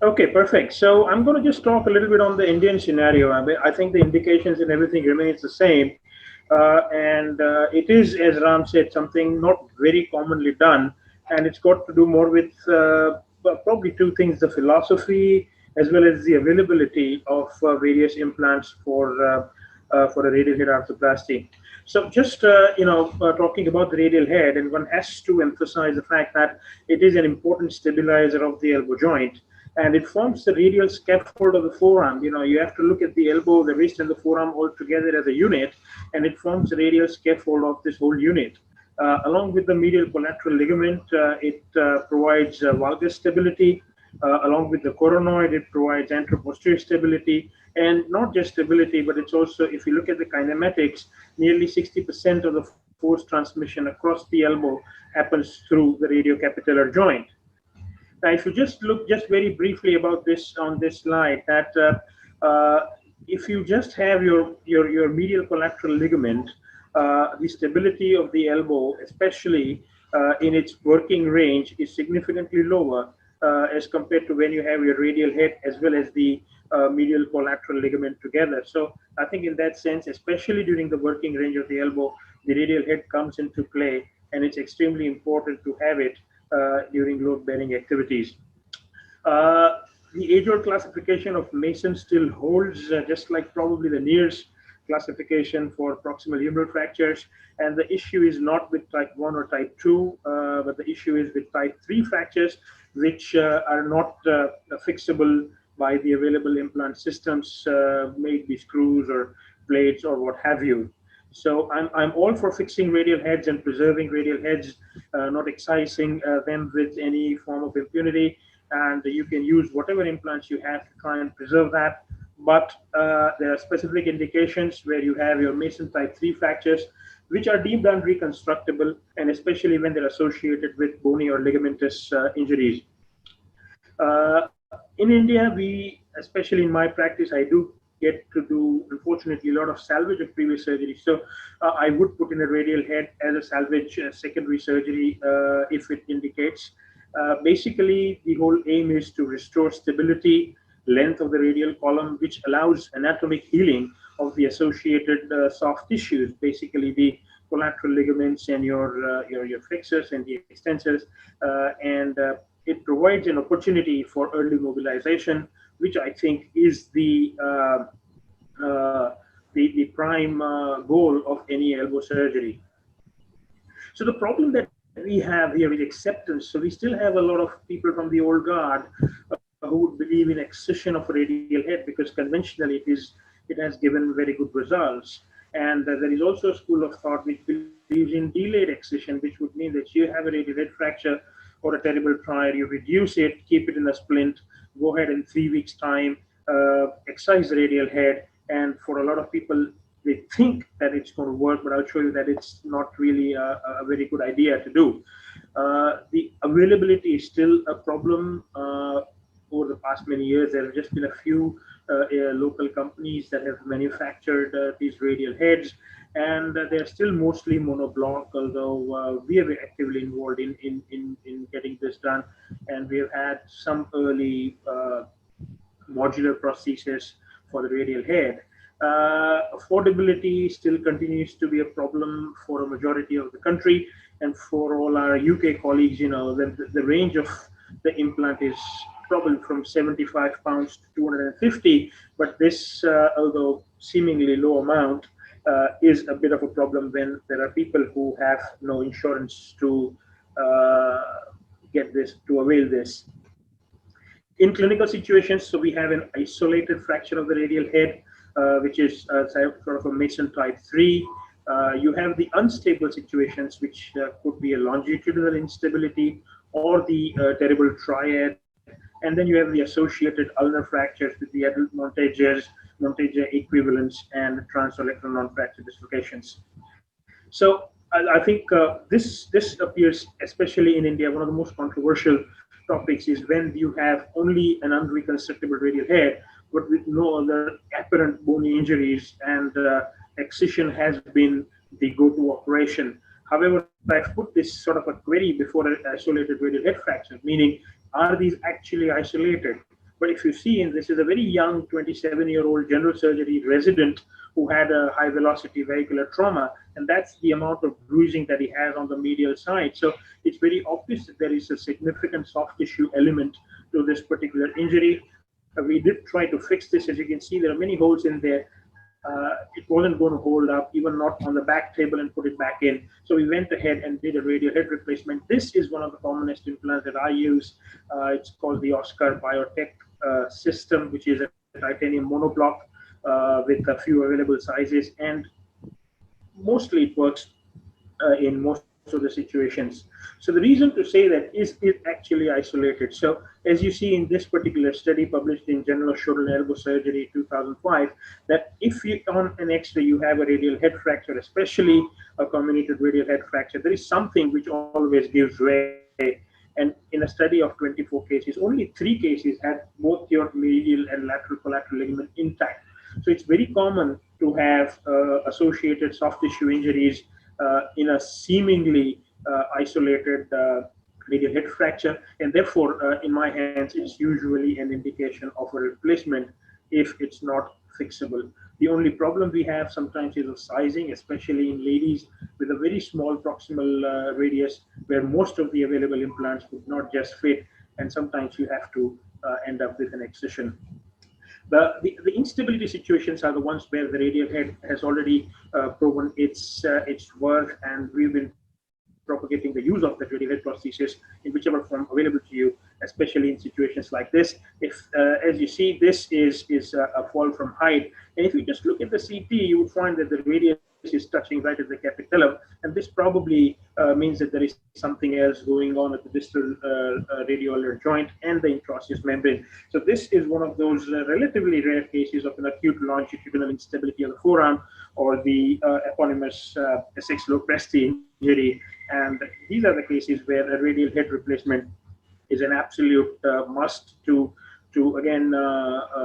Okay, perfect. So I'm going to just talk a little bit on the Indian scenario. I think the indications and everything remains the same. And it is, as Ram said, something not very commonly done. And it's got to do more with probably two things: the philosophy as well as the availability of various implants for a radial head arthroplasty. So just talking about the radial head, and one has to emphasize the fact that it is an important stabilizer of the elbow joint, and it forms the radial scaffold of the forearm. You have to look at the elbow, the wrist, and the forearm all together as a unit, and it forms the radial scaffold of this whole unit. Along with the medial collateral ligament, it provides valgus stability. Along with the coronoid, it provides anteroposterior stability, and not just stability, but it's also, if you look at the kinematics, nearly 60% of the force transmission across the elbow happens through the radiocapitellar joint. Now, if you just look just very briefly about this on this slide, that if you just have your medial collateral ligament, the stability of the elbow, especially in its working range, is significantly lower as compared to when you have your radial head as well as the medial collateral ligament together. So I think in that sense, especially during the working range of the elbow, the radial head comes into play, and it's extremely important to have it during load-bearing activities. Uh, the age-old classification of Mason still holds, just like probably the Neers classification for proximal humeral fractures. And the issue is not with type 1 or type 2, but the issue is with type 3 fractures, which are not fixable by the available implant systems, maybe screws or plates or what have you. So I'm all for fixing radial heads and preserving radial heads, not excising them with any form of impunity. And you can use whatever implants you have to try and preserve that. But there are specific indications where you have your Mason type 3 fractures, which are deemed unreconstructible, and especially when they're associated with bony or ligamentous injuries. In India, especially in my practice, I do get to do, unfortunately, a lot of salvage of previous surgery. So I would put in a radial head as a salvage secondary surgery if it indicates. Basically, the whole aim is to restore stability, length of the radial column, which allows anatomic healing of the associated soft tissues, basically the collateral ligaments and your flexors and the extensors, and it provides an opportunity for early mobilization, which I think is the prime goal of any elbow surgery. So the problem that we have here with acceptance, so we still have a lot of people from the old guard who would believe in excision of a radial head, because conventionally it has given very good results. And there is also a school of thought which believes in delayed excision, which would mean that you have a radial head fracture or a terrible triad, you reduce it, keep it in a splint, go ahead in 3 weeks' time, excise the radial head, and for a lot of people, they think that it's going to work, but I'll show you that it's not really a very good idea to do. The availability is still a problem. Over the past many years, there have just been a few local companies that have manufactured these radial heads, and they're still mostly monoblock, although we are actively involved in getting this done, and we have had some early modular prosthesis for the radial head. Affordability still continues to be a problem for a majority of the country, and for all our UK colleagues, the range of the implant is probably from 75 pounds to 250, but this, although seemingly low amount, is a bit of a problem when there are people who have no insurance to get this, to avail this. In clinical situations, so we have an isolated fracture of the radial head, which is sort of a Mason type 3. You have the unstable situations, which could be a longitudinal instability or the terrible triad. And then you have the associated ulnar fractures with the adult Monteja equivalents, and transolecral non-fracture dislocations. So I think this appears, especially in India, one of the most controversial topics is when you have only an unreconstructible radial head, but with no other apparent bony injuries, and excision has been the go-to operation. However, I've put this sort of a query before an isolated radial head fracture, meaning, are these actually isolated? But if you see, and this is a very young 27-year-old general surgery resident who had a high velocity vehicular trauma, and that's the amount of bruising that he has on the medial side. So it's very obvious that there is a significant soft tissue element to this particular injury. We did try to fix this. As you can see, there are many holes in there. It wasn't going to hold up, even not on the back table, and put it back in. So we went ahead and did a radial head replacement. This is one of the commonest implants that I use. It's called the Oscar Biotech system, which is a titanium monoblock with a few available sizes, and mostly it works in most of the situations. So the reason to say that is it actually isolated. So as you see in this particular study published in Journal of Shoulder and Elbow Surgery 2005, that if you on an X-ray you have a radial head fracture, especially a comminuted radial head fracture, there is something which always gives way. And in a study of 24 cases, only 3 cases had both your medial and lateral collateral ligament intact. So it's very common to have associated soft tissue injuries in a seemingly isolated radial head fracture, and therefore, in my hands, it's usually an indication of a replacement if it's not fixable. The only problem we have sometimes is of sizing, especially in ladies with a very small proximal radius, where most of the available implants would not just fit, and sometimes you have to end up with an excision. The instability situations are the ones where the radial head has already proven its worth, and we've been propagating the use of that radial head prosthesis in whichever form available to you, especially in situations like this. If, as you see, this is a fall from height, and if you just look at the CT, you would find that the radius is touching right at the capitellum, and this probably means that there is something else going on at the distal radioulnar joint and the interosseous membrane. So this is one of those relatively rare cases of an acute longitudinal instability of the forearm, or the eponymous SX-Lopresti injury. And these are the cases where a radial head replacement is an absolute must to again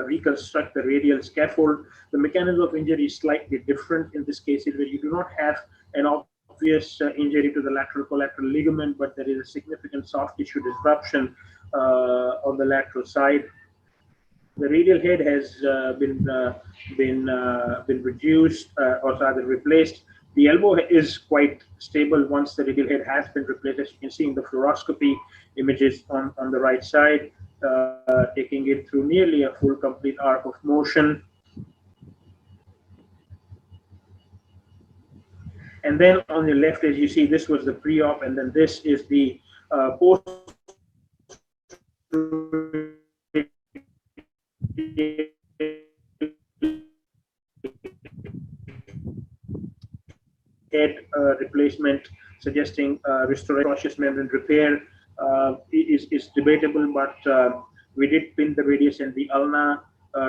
reconstruct the radial scaffold. The mechanism of injury is slightly different in this case, where you do not have an obvious injury to the lateral collateral ligament, but there is a significant soft tissue disruption on the lateral side. The radial head has been reduced or rather replaced. The elbow is quite stable once the radial head has been replaced, as you can see in the fluoroscopy images on the right side, taking it through nearly a full complete arc of motion. And then on the left, as you see, this was the pre-op, and then this is the post head replacement, suggesting restoration membrane repair is debatable, but we did pin the radius and the ulna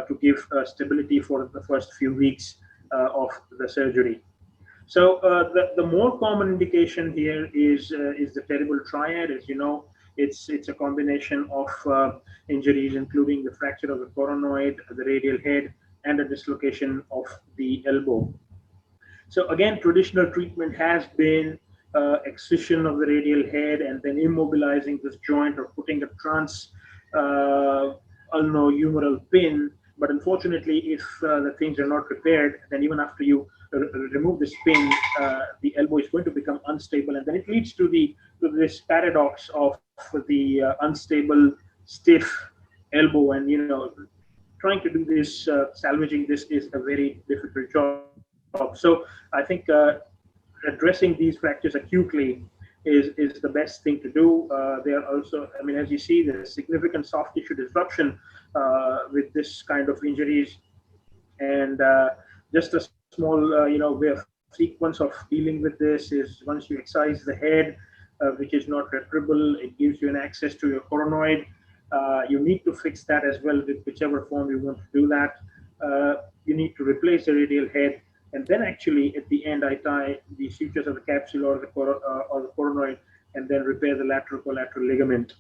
to give stability for the first few weeks of the surgery. So the more common indication here is the terrible triad. As you know, it's a combination of injuries, including the fracture of the coronoid, the radial head, and a dislocation of the elbow. So again, traditional treatment has been excision of the radial head and then immobilizing this joint or putting a ulno-humeral pin. But unfortunately, if the things are not repaired, then even after you remove this pin, the elbow is going to become unstable, and then it leads to this paradox of the unstable, stiff elbow. And trying to do this, salvaging this is a very difficult job. So I think addressing these fractures acutely is the best thing to do. They are also, I mean, as you see, there's significant soft tissue disruption with this kind of injuries, and just a small, way of sequence of dealing with this is once you excise the head, which is not reparable, it gives you an access to your coronoid. You need to fix that as well with whichever form you want to do that. You need to replace the radial head, and then actually at the end I tie the sutures of the capsule or the coronoid, and then repair the lateral collateral ligament.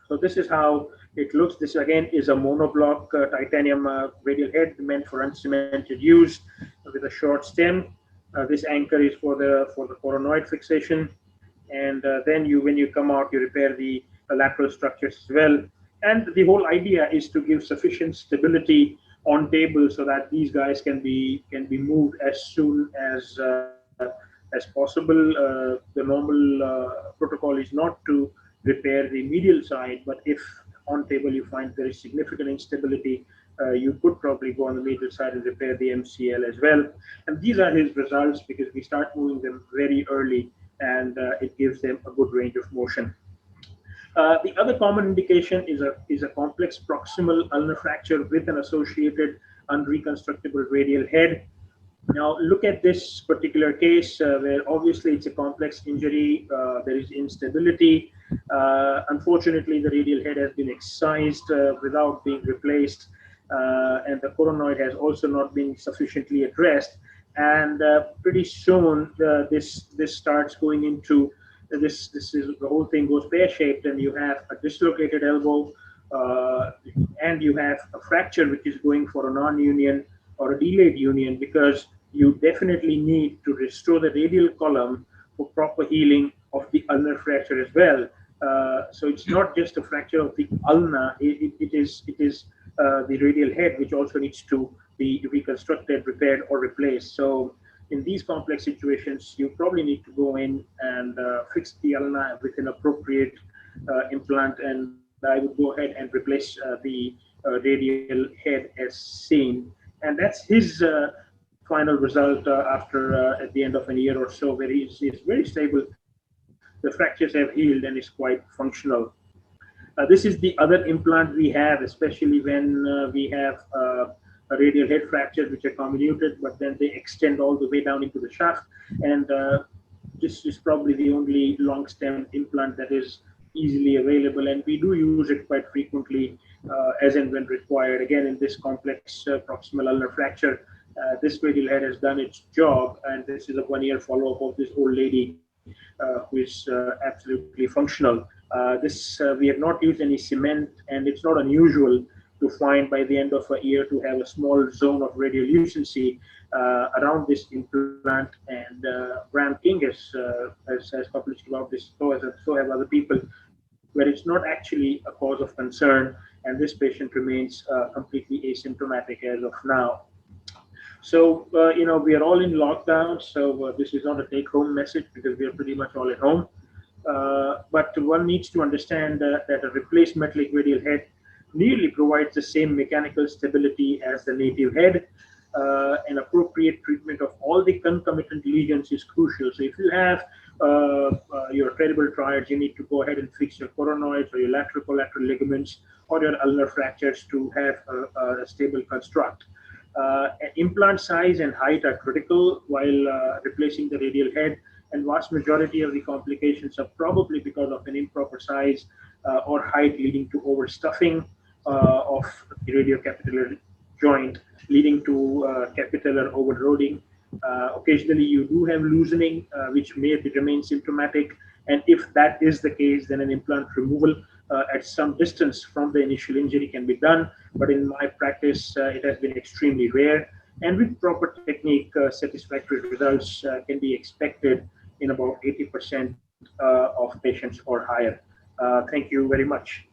So this is how it looks. This again is a monoblock titanium radial head meant for uncemented use with a short stem. This anchor is for the coronoid fixation, and then when you come out, you repair the lateral structures as well. And the whole idea is to give sufficient stability on table so that these guys can be moved as soon as possible. The normal protocol is not to repair the medial side, but if on table you find there is significant instability, you could probably go on the medial side and repair the MCL as well. And these are his results because we start moving them very early, and it gives them a good range of motion. The other common indication is a complex proximal ulnar fracture with an associated unreconstructible radial head. Now, look at this particular case where obviously it's a complex injury, there is instability. Unfortunately, the radial head has been excised without being replaced, and the coronoid has also not been sufficiently addressed. And pretty soon, this starts going into this. This is the whole thing goes pear-shaped, and you have a dislocated elbow, and you have a fracture which is going for a non-union or a delayed union, because you definitely need to restore the radial column for proper healing of the ulnar fracture as well. So it's not just a fracture of the ulna; it is the radial head which also needs to be reconstructed, repaired, or replaced. So in these complex situations, you probably need to go in and fix the ulna with an appropriate implant, and I would go ahead and replace the radial head as seen. And that's his final result after at the end of a year or so, where he's very stable. The fractures have healed and is quite functional. This is the other implant we have, especially when we have a radial head fractures which are convoluted, but then they extend all the way down into the shaft. And this is probably the only long stem implant that is easily available, and we do use it quite frequently as and when required. Again, in this complex proximal ulnar fracture, this radial head has done its job, and this is a 1 year follow-up of this old lady who is absolutely functional. We have not used any cement, and it's not unusual to find by the end of a year to have a small zone of radiolucency around this implant. And Bram King has published about this, so have other people, where it's not actually a cause of concern, and this patient remains completely asymptomatic as of now. So, we are all in lockdown, so this is not a take-home message because we are pretty much all at home. But one needs to understand that a replaced metallic radial head nearly provides the same mechanical stability as the native head. An appropriate treatment of all the concomitant lesions is crucial. So if you have your terrible triads, you need to go ahead and fix your coronoids or your lateral ligaments or your ulnar fractures to have a stable construct. Implant size and height are critical while replacing the radial head, and vast majority of the complications are probably because of an improper size or height leading to overstuffing of the radiocapitular joint, leading to capitellar overloading. Occasionally, you do have loosening, which may remain symptomatic, and if that is the case, then an implant removal at some distance from the initial injury can be done. But in my practice, it has been extremely rare, and with proper technique, satisfactory results can be expected in about 80% of patients or higher. Thank you very much.